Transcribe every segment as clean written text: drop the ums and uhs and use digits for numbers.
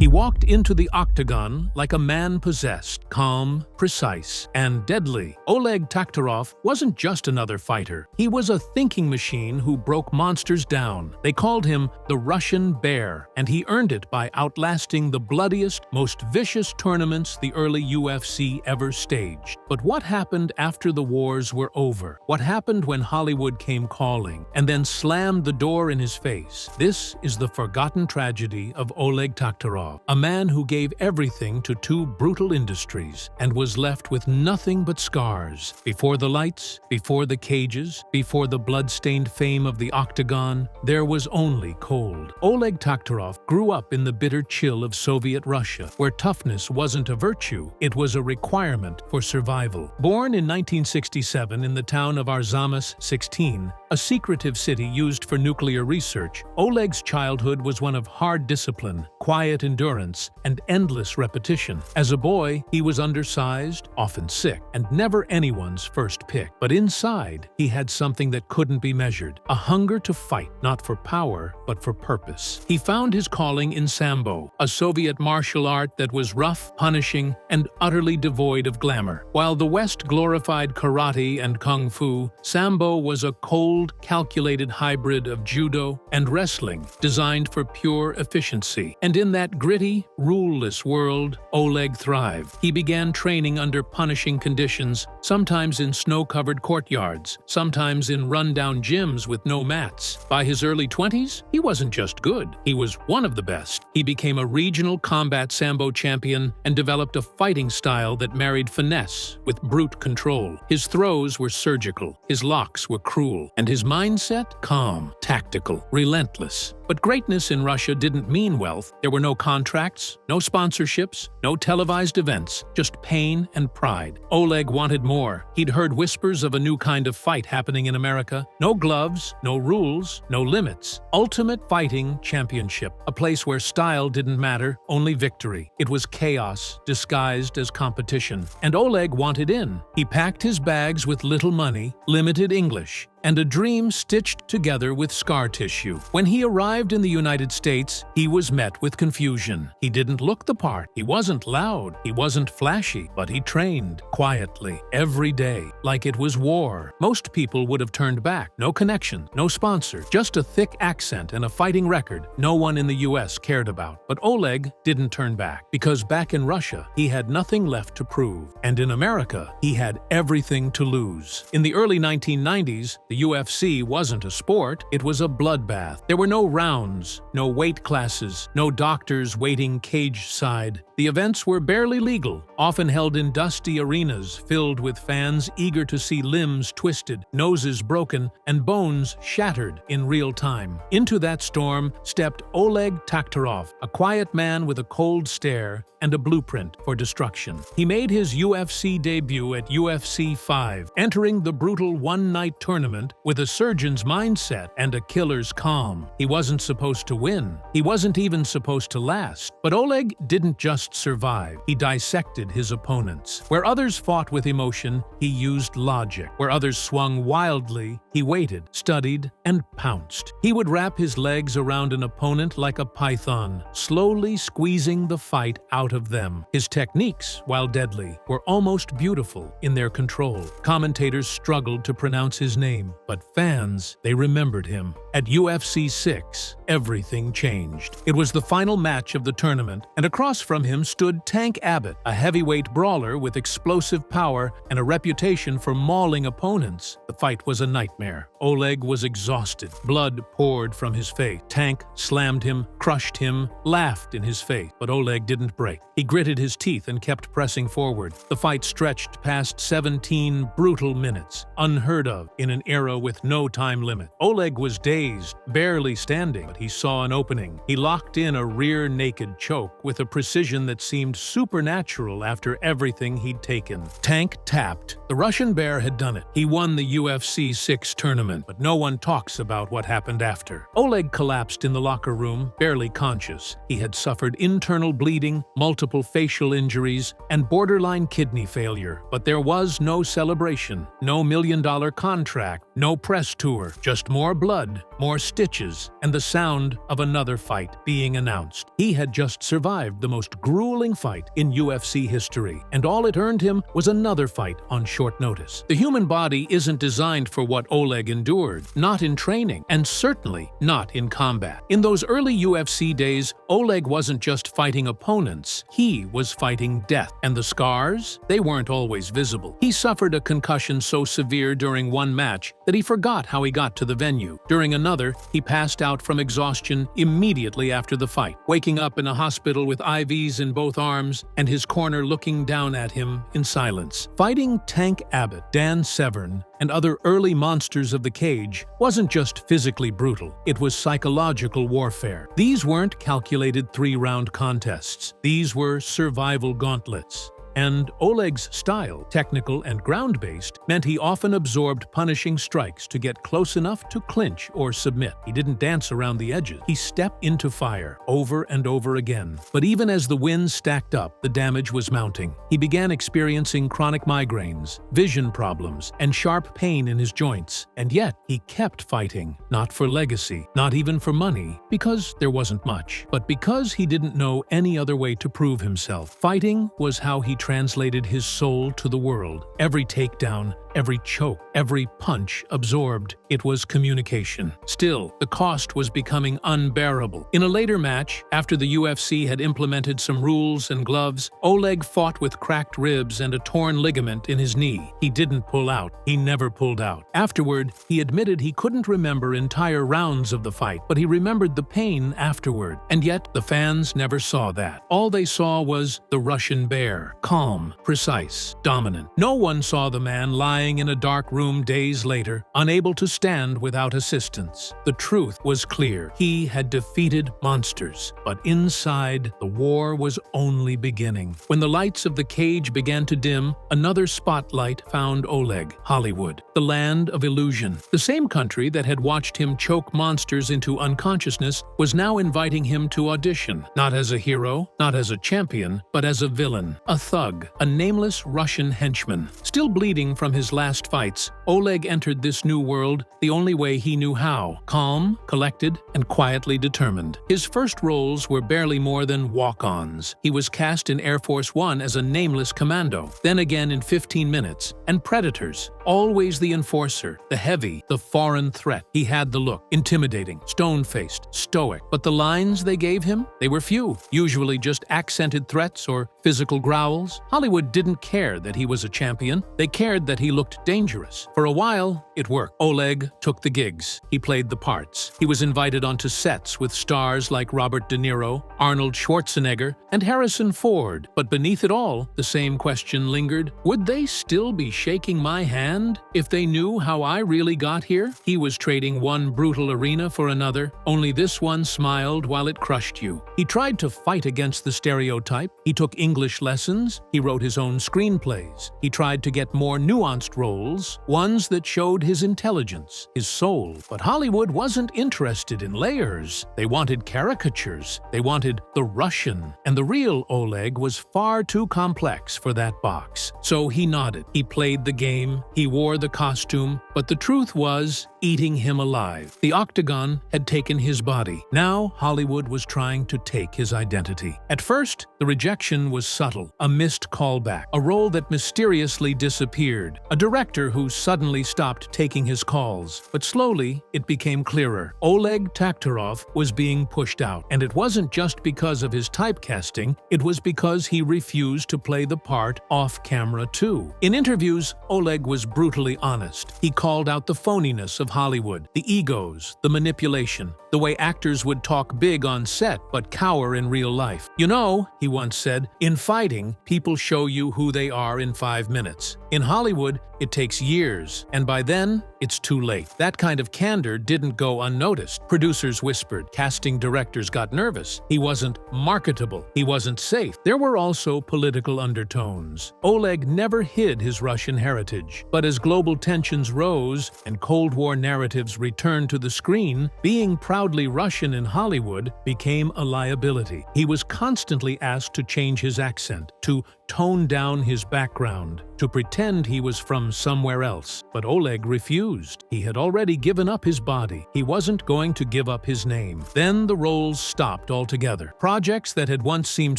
He walked into the octagon like a man possessed, calm, precise, and deadly. Oleg Taktarov wasn't just another fighter. He was a thinking machine who broke monsters down. They called him the Russian Bear, and he earned it by outlasting the bloodiest, most vicious tournaments the early UFC ever staged. But what happened after the wars were over? What happened when Hollywood came calling and then slammed the door in his face? This is the forgotten tragedy of Oleg Taktarov, a man who gave everything to two brutal industries and was left with nothing but scars. Before the lights, before the cages, before the blood-stained fame of the octagon, there was only cold. Oleg Taktarov grew up in the bitter chill of Soviet Russia, where toughness wasn't a virtue, it was a requirement for survival. Born in 1967 in the town of Arzamas-16, a secretive city used for nuclear research, Oleg's childhood was one of hard discipline, quiet endurance, and endless repetition. As a boy, he was undersized, often sick, and never anyone's first pick. But inside, he had something that couldn't be measured, a hunger to fight, not for power, but for purpose. He found his calling in Sambo, a Soviet martial art that was rough, punishing, and utterly devoid of glamour. While the West glorified karate and kung fu, Sambo was a cold, calculated hybrid of judo and wrestling, designed for pure efficiency. And in that gritty, ruleless world, Oleg thrived. He began training under punishing conditions, sometimes in snow-covered courtyards, sometimes in run-down gyms with no mats. By his early 20s, he wasn't just good, he was one of the best. He became a regional combat Sambo champion and developed a fighting style that married finesse with brute control. His throws were surgical, his locks were cruel, and his mindset calm, tactical, relentless. But greatness in Russia didn't mean wealth. There were no contracts, no sponsorships, no televised events, just pain and pride. Oleg wanted more. He'd heard whispers of a new kind of fight happening in America. No gloves, no rules, no limits. Ultimate Fighting Championship, a place where style didn't matter, only victory. It was chaos disguised as competition. And Oleg wanted in. He packed his bags with little money, limited English, and a dream stitched together with scar tissue. When he arrived in the United States, he was met with confusion. He didn't look the part. He wasn't loud. He wasn't flashy. But he trained quietly, every day, like it was war. Most people would have turned back. No connection, no sponsor, just a thick accent and a fighting record no one in the US cared about. But Oleg didn't turn back, because back in Russia, he had nothing left to prove. And in America, he had everything to lose. In the early 1990s, the UFC wasn't a sport, it was a bloodbath. There were no rounds, no weight classes, no doctors waiting cage-side. The events were barely legal, often held in dusty arenas filled with fans eager to see limbs twisted, noses broken, and bones shattered in real time. Into that storm stepped Oleg Taktarov, a quiet man with a cold stare and a blueprint for destruction. He made his UFC debut at UFC 5, entering the brutal one-night tournament with a surgeon's mindset and a killer's calm. He wasn't supposed to win. He wasn't even supposed to last. But Oleg didn't just survive. He dissected his opponents. Where others fought with emotion, he used logic. Where others swung wildly, he waited, studied, and pounced. He would wrap his legs around an opponent like a python, slowly squeezing the fight out of them. His techniques, while deadly, were almost beautiful in their control. Commentators struggled to pronounce his name, but fans, they remembered him. At UFC 6, everything changed. It was the final match of the tournament, and across from him stood Tank Abbott, a heavyweight brawler with explosive power and a reputation for mauling opponents. The fight was a nightmare. Oleg was exhausted. Blood poured from his face. Tank slammed him, crushed him, laughed in his face, but Oleg didn't break. He gritted his teeth and kept pressing forward. The fight stretched past 17 brutal minutes, unheard of in an era with no time limit. Oleg was dazed, barely standing, but he saw an opening. He locked in a rear naked choke with a precision that seemed supernatural after everything he'd taken. Tank tapped. The Russian Bear had done it. He won the UFC 6 tournament, but no one talks about what happened after. Oleg collapsed in the locker room, barely conscious. He had suffered internal bleeding, multiple facial injuries, and borderline kidney failure. But there was no celebration, no $1 million contract, no press tour, just more blood, more stitches, and the sound of another fight being announced. He had just survived the most grueling fight in UFC history, and all it earned him was another fight on short notice. The human body isn't designed for what Oleg endured, not in training, and certainly not in combat. In those early UFC days, Oleg wasn't just fighting opponents, he was fighting death. And the scars? They weren't always visible. He suffered a concussion so severe during one match that he forgot how he got to the venue. During another, he passed out from exhaustion immediately after the fight, waking up in a hospital with IVs in both arms and his corner looking down at him in silence. Fighting Tank Abbott, Dan Severn, and other early monsters of the cage wasn't just physically brutal, it was psychological warfare. These weren't calculated three-round contests. These were survival gauntlets. And Oleg's style, technical and ground-based, meant he often absorbed punishing strikes to get close enough to clinch or submit. He didn't dance around the edges. He stepped into fire over and over again. But even as the wins stacked up, the damage was mounting. He began experiencing chronic migraines, vision problems, and sharp pain in his joints. And yet, he kept fighting, not for legacy, not even for money, because there wasn't much, but because he didn't know any other way to prove himself. Fighting was how he translated his soul to the world. Every takedown, every choke, every punch absorbed. It was communication. Still, the cost was becoming unbearable. In a later match, after the UFC had implemented some rules and gloves, Oleg fought with cracked ribs and a torn ligament in his knee. He didn't pull out. He never pulled out. Afterward, he admitted he couldn't remember entire rounds of the fight, but he remembered the pain afterward. And yet, the fans never saw that. All they saw was the Russian bear, calm, precise, dominant. No one saw the man lying in a dark room days later, unable to stand without assistance. The truth was clear. He had defeated monsters, but inside, the war was only beginning. When the lights of the cage began to dim, another spotlight found Oleg, Hollywood, the land of illusion. The same country that had watched him choke monsters into unconsciousness was now inviting him to audition, not as a hero, not as a champion, but as a villain, a thug, a nameless Russian henchman. Still bleeding from his last fights, Oleg entered this new world the only way he knew how, calm, collected, and quietly determined. His first roles were barely more than walk-ons. He was cast in Air Force One as a nameless commando, then again in 15 Minutes, and Predators. Always the enforcer, the heavy, the foreign threat. He had the look, intimidating, stone-faced, stoic. But the lines they gave him, they were few, usually just accented threats or physical growls. Hollywood didn't care that he was a champion. They cared that he looked dangerous. For a while, it worked. Oleg took the gigs. He played the parts. He was invited onto sets with stars like Robert De Niro, Arnold Schwarzenegger, and Harrison Ford. But beneath it all, the same question lingered. Would they still be shaking my hand if they knew how I really got here? He was trading one brutal arena for another, only this one smiled while it crushed you. He tried to fight against the stereotype. He took English lessons. He wrote his own screenplays. He tried to get more nuanced roles, ones that showed his intelligence, his soul. But Hollywood wasn't interested in layers. They wanted caricatures. They wanted the Russian. And the real Oleg was far too complex for that box. So he nodded. He played the game. He wore the costume. But the truth was eating him alive. The Octagon had taken his body. Now Hollywood was trying to take his identity. At first, the rejection was subtle, a missed callback, a role that mysteriously disappeared, a director who suddenly stopped taking his calls. But slowly, it became clearer. Oleg Taktarov was being pushed out, and it wasn't just because of his typecasting, it was because he refused to play the part off-camera too. In interviews, Oleg was brutally honest. He called out the phoniness of Hollywood, the egos, the manipulation, the way actors would talk big on set but cower in real life. You know, he once said, in fighting, people show you who they are in 5 minutes. In Hollywood, it takes years, and by then, it's too late. That kind of candor didn't go unnoticed. Producers whispered, casting directors got nervous. He wasn't marketable. He wasn't safe. There were also political undertones. Oleg never hid his Russian heritage, but as global tensions rose and Cold War narratives returned to the screen, being proudly Russian in Hollywood became a liability. He was constantly asked to change his accent, to tone down his background, to pretend he was from somewhere else. But Oleg refused. He had already given up his body. He wasn't going to give up his name. Then the roles stopped altogether. Projects that had once seemed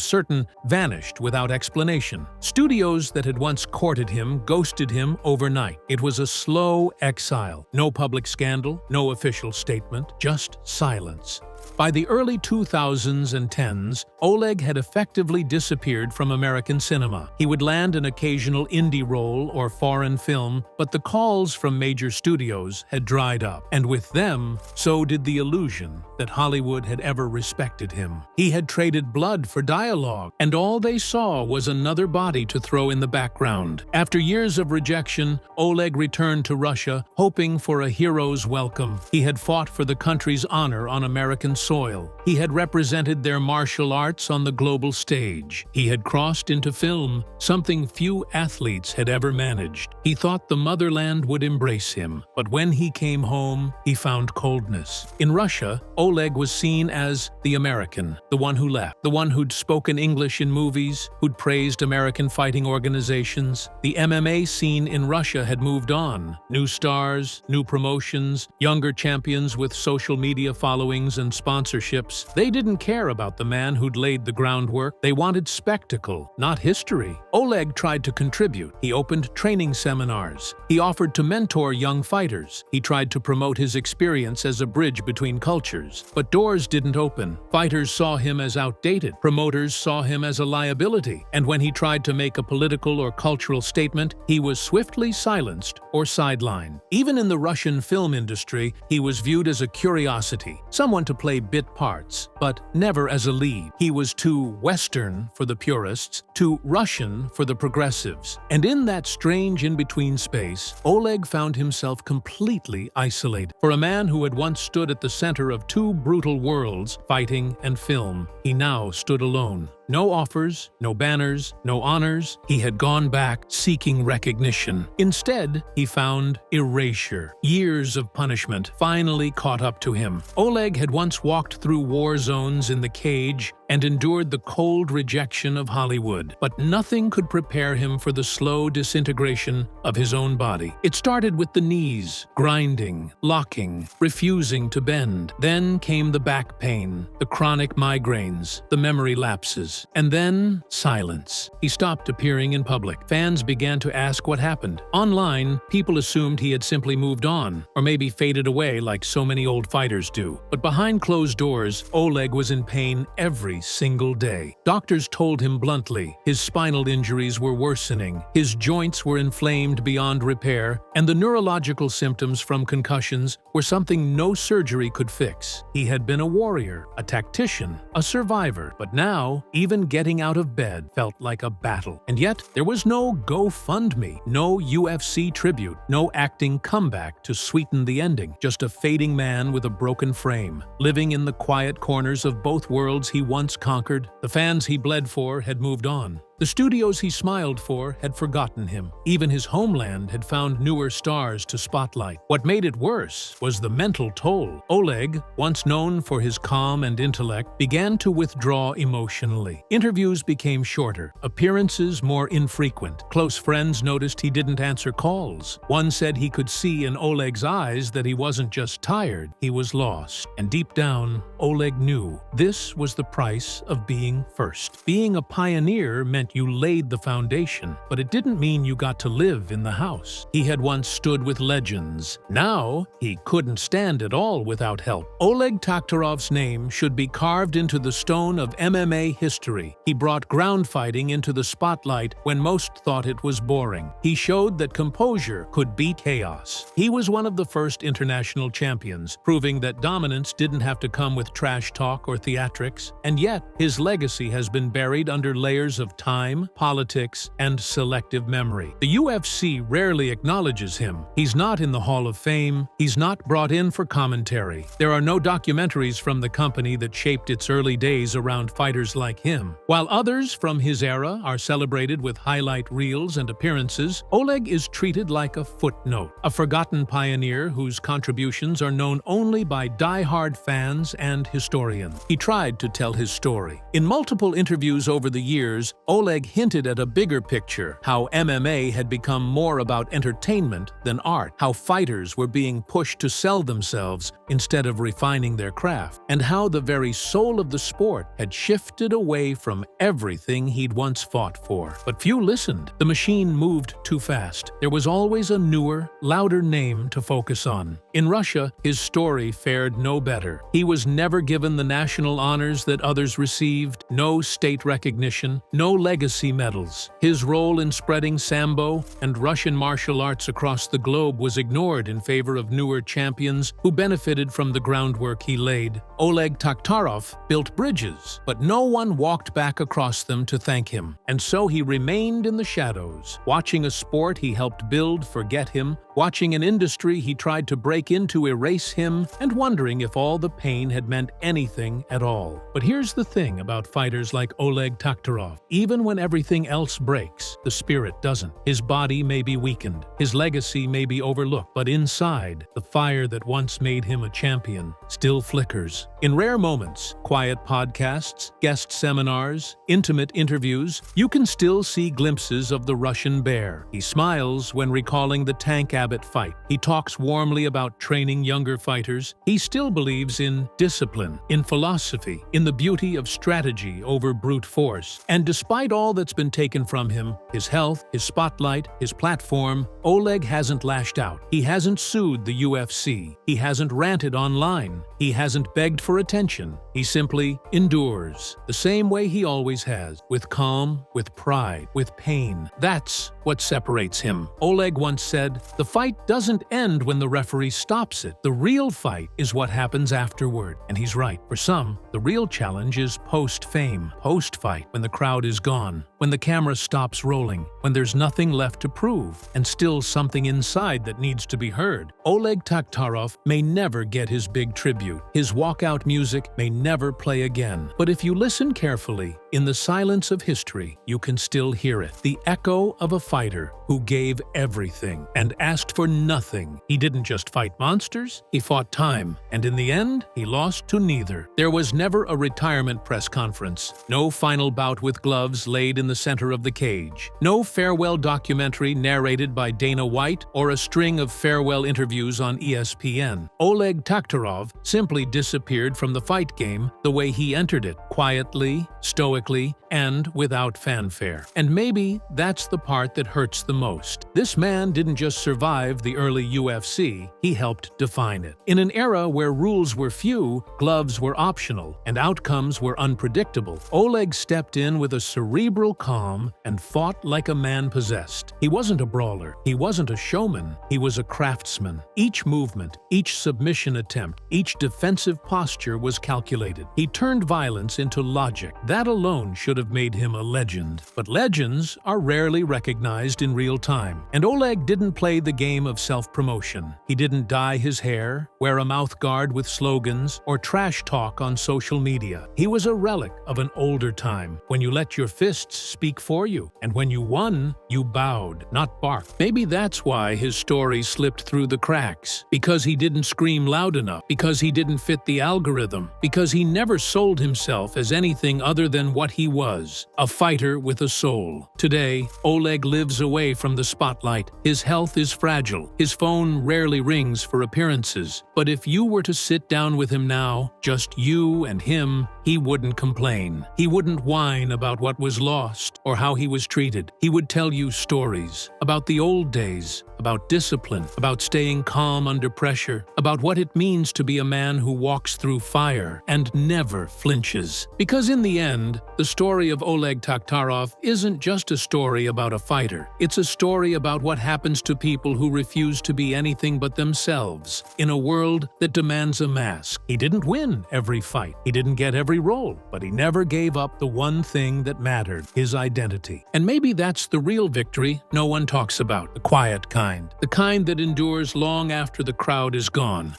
certain vanished without explanation. Studios that had once courted him ghosted him overnight. It was a slow exile. No public scandal, no official statement, just silence. By the early 2000s and 10s, Oleg had effectively disappeared from American cinema. He would land an occasional indie role or foreign film, but the calls from major studios had dried up, and with them, so did the illusion that Hollywood had ever respected him. He had traded blood for dialogue, and all they saw was another body to throw in the background. After years of rejection, Oleg returned to Russia, hoping for a hero's welcome. He had fought for the country's honor on American soil. He had represented their martial arts on the global stage. He had crossed into film, something few athletes had ever managed. He thought the motherland would embrace him, but when he came home, he found coldness. In Russia, Oleg was seen as the American, the one who left, the one who'd spoken English in movies, who'd praised American fighting organizations. The MMA scene in Russia had moved on. New stars, new promotions, younger champions with social media followings and sponsorships. They didn't care about the man who'd laid the groundwork. They wanted spectacle, not history. Oleg tried to contribute. He opened training seminars. He offered to mentor young fighters. He tried to promote his experience as a bridge between cultures. But doors didn't open. Fighters saw him as outdated. Promoters saw him as a liability. And when he tried to make a political or cultural statement, he was swiftly silenced or sidelined. Even in the Russian film industry, he was viewed as a curiosity, someone to play bit parts, but never as a lead. He was too Western for the purists, too Russian for the progressives. And in that strange in-between space, Oleg found himself completely isolated. For a man who had once stood at the center of two brutal worlds, fighting and film, he now stood alone. No offers, no banners, no honors. He had gone back seeking recognition. Instead, he found erasure. Years of punishment finally caught up to him. Oleg had once walked through war zones in the cage and endured the cold rejection of Hollywood. But nothing could prepare him for the slow disintegration of his own body. It started with the knees, grinding, locking, refusing to bend. Then came the back pain, the chronic migraines, the memory lapses, and then silence. He stopped appearing in public. Fans began to ask what happened. Online, people assumed he had simply moved on, or maybe faded away like so many old fighters do. But behind closed doors, Oleg was in pain every single day. Doctors told him bluntly his spinal injuries were worsening, his joints were inflamed beyond repair, and the neurological symptoms from concussions were something no surgery could fix. He had been a warrior, a tactician, a survivor, but now, even getting out of bed felt like a battle. And yet, there was no GoFundMe, no UFC tribute, no acting comeback to sweeten the ending, just a fading man with a broken frame, living in the quiet corners of both worlds he once conquered. The fans he bled for had moved on. The studios he smiled for had forgotten him. Even his homeland had found newer stars to spotlight. What made it worse was the mental toll. Oleg, once known for his calm and intellect, began to withdraw emotionally. Interviews became shorter, appearances more infrequent. Close friends noticed he didn't answer calls. One said he could see in Oleg's eyes that he wasn't just tired, he was lost. And deep down, Oleg knew this was the price of being first. Being a pioneer meant you laid the foundation, but it didn't mean you got to live in the house. He had once stood with legends. Now, he couldn't stand at all without help. Oleg Taktarov's name should be carved into the stone of MMA history. He brought ground fighting into the spotlight when most thought it was boring. He showed that composure could beat chaos. He was one of the first international champions, proving that dominance didn't have to come with trash talk or theatrics. And yet, his legacy has been buried under layers of time, politics, and selective memory. The UFC rarely acknowledges him. He's not in the Hall of Fame. He's not brought in for commentary. There are no documentaries from the company that shaped its early days around fighters like him. While others from his era are celebrated with highlight reels and appearances, Oleg is treated like a footnote, a forgotten pioneer whose contributions are known only by die-hard fans and historians. He tried to tell his story. In multiple interviews over the years, Oleg Oleg hinted at a bigger picture, how MMA had become more about entertainment than art, how fighters were being pushed to sell themselves instead of refining their craft, and how the very soul of the sport had shifted away from everything he'd once fought for. But few listened. The machine moved too fast. There was always a newer, louder name to focus on. In Russia, his story fared no better. He was never given the national honors that others received, no state recognition, no legacy medals. His role in spreading Sambo and Russian martial arts across the globe was ignored in favor of newer champions who benefited from the groundwork he laid. Oleg Taktarov built bridges, but no one walked back across them to thank him. And so he remained in the shadows, watching a sport he helped build forget him, watching an industry he tried to break into erase him, and wondering if all the pain had meant anything at all. But here's the thing about fighters like Oleg Taktarov. Even when everything else breaks, the spirit doesn't. His body may be weakened, his legacy may be overlooked, but inside, the fire that once made him a champion still flickers. In rare moments, quiet podcasts, guest seminars, intimate interviews, you can still see glimpses of the Russian bear. He smiles when recalling the Tank Abbott fight. He talks warmly about training younger fighters. He still believes in discipline, in philosophy, in the beauty of strategy over brute force. And despite all that's been taken from him, his health, his spotlight, his platform, Oleg hasn't lashed out. He hasn't sued the UFC. He hasn't ranted online. He hasn't begged for attention. He simply endures, the same way he always has, with calm, with pride, with pain. That's what separates him. Oleg once said, "The fight doesn't end when the referee stops it. The real fight is what happens afterward." And he's right. For some, the real challenge is post-fame, post-fight, when the crowd is gone, when the camera stops rolling, when there's nothing left to prove, and still something inside that needs to be heard. Oleg Taktarov may never get his big tribute. His walkout music may never play again. But if you listen carefully, in the silence of history, you can still hear it. The echo of a fighter who gave everything and asked for nothing. He didn't just fight monsters, he fought time. And in the end, he lost to neither. There was never a retirement press conference, no final bout with gloves laid in the center of the cage, no farewell documentary narrated by Dana White, or a string of farewell interviews on ESPN. Oleg Taktarov simply disappeared from the fight game the way he entered it, quietly, stoically, and without fanfare. And maybe that's the part that hurts the most. This man didn't just survive the early UFC, he helped define it. In an era where rules were few, gloves were optional, and outcomes were unpredictable, Oleg stepped in with a cerebral calm and fought like a man possessed. He wasn't a brawler, he wasn't a showman, he was a craftsman. Each movement, each submission attempt, each defensive posture was calculated. He turned violence into logic. That alone should have made him a legend. But legends are rarely recognized in real time. And Oleg didn't play the game of self-promotion. He didn't dye his hair, wear a mouthguard with slogans, or trash talk on social media. He was a relic of an older time, when you let your fists speak for you, and when you won, you bowed, not barked. Maybe that's why his story slipped through the cracks. Because he didn't scream loud enough, because he didn't fit the algorithm, because he never sold himself as anything other than what he was, a fighter with a soul. Today, Oleg lives away from the spotlight. His health is fragile. His phone rarely rings for appearances. But if you were to sit down with him now, just you and him, he wouldn't complain. He wouldn't whine about what was lost or how he was treated. He would tell you stories about the old days, about discipline, about staying calm under pressure, about what it means to be a man who walks through fire and never flinches. Because in the end, the story of Oleg Taktarov isn't just a story about a fighter. It's a story about what happens to people who refuse to be anything but themselves in a world that demands a mask. He didn't win every fight. He didn't get every role, but he never gave up the one thing that mattered, his identity. And maybe that's the real victory no one talks about, the quiet kind, the kind that endures long after the crowd is gone.